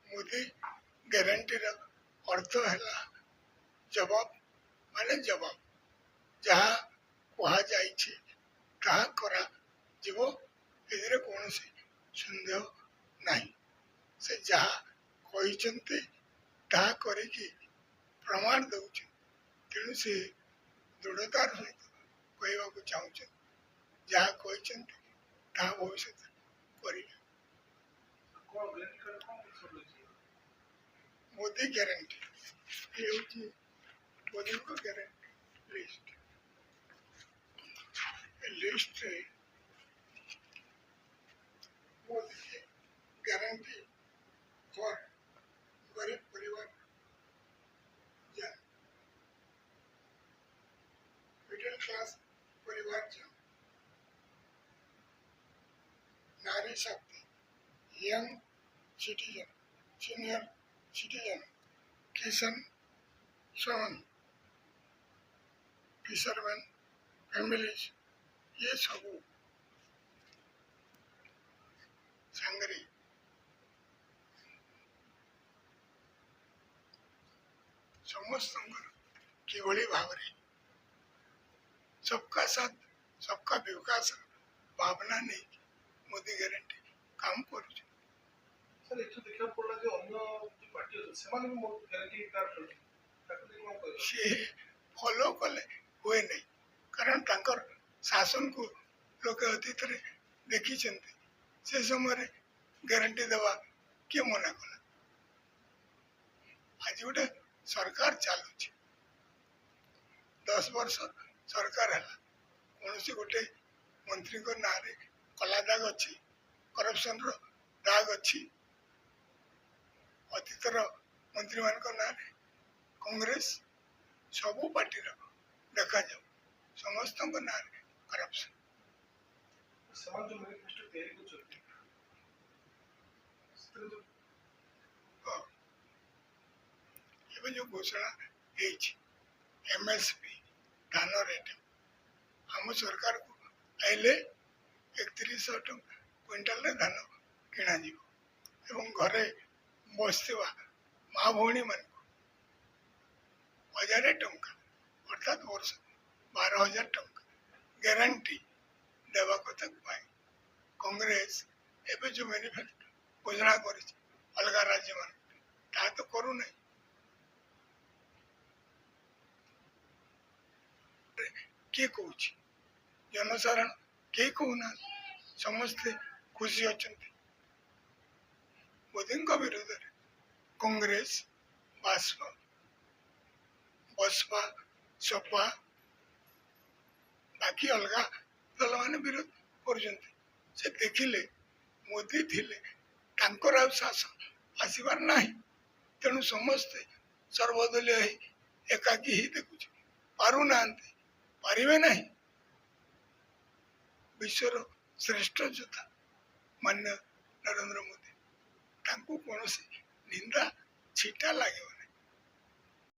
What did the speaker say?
Modi guarantee अर्थ है जवाब माने जवाब जहाँ कहा करा जीव एदिरे कौन सन्देह नहीं से जहाँ कहते ताहा करिकी प्रमाण दौचे तेणु से दृढ़तार सहित कहवाक चाहूँ जहाँ कहते ताहा भविष्य करेंगे मोदी ग्यारंटी ये हूँ मोदी को guarantee list Modi guarantee for गरीब परिवार मिडिल क्लास परिवार नारी शक्ति यंग सिटीजन सीनियर सिटीजन किसान श्रमण फिशरमैन फैमिलीज ये सब सांगरी समस्त किभली भाव सबका साथ सबका विकास भावना नहीं मोदी ग्यारंटी काम कर फॉलो कले हुए नहीं कारण तांकर शासन को लोक अतीत देखी से समय ग्यारंटी देवा किए मना कला आज गोटे सरकार चलु 10 वर्ष सरकार है कौन गोटे मंत्री को ना कला दाग अच्छी करप्शन दाग अच्छी अतीतर मंत्री मान ना कांग्रेस सबू पार्टी देखा जाऊ समस्त ना करप्शन जो घोषणा एमएसपी धान रेट आम सरकार को आइले 3100 क्विंटाल धान किणा घरे बसवा माँ भौणी मान 1000 टंका अर्थात वर्ष 12,000 टंका ग्यारंटी देवा कथा पाए कांग्रेस एवं जो मैनिफेस्टो घोषणा कर अलग राज्य मान तो करू नहीं किए कह जनसाधारण किए कहना समस्ते खुशी अच्छा मोदी विरोध में कांग्रेस भाजपा बसपा सपा बाकी अलग दल मान विरोध कर देखिले मोदी थिले शासन आसबार ना तेणु समस्ते सर्वदलीय एकाकी ही देखु पारु ना पारे ना विश्वर श्रेष्ठ योद्धा मान्य नरेंद्र मोदी कौन निंदा छिटा लगे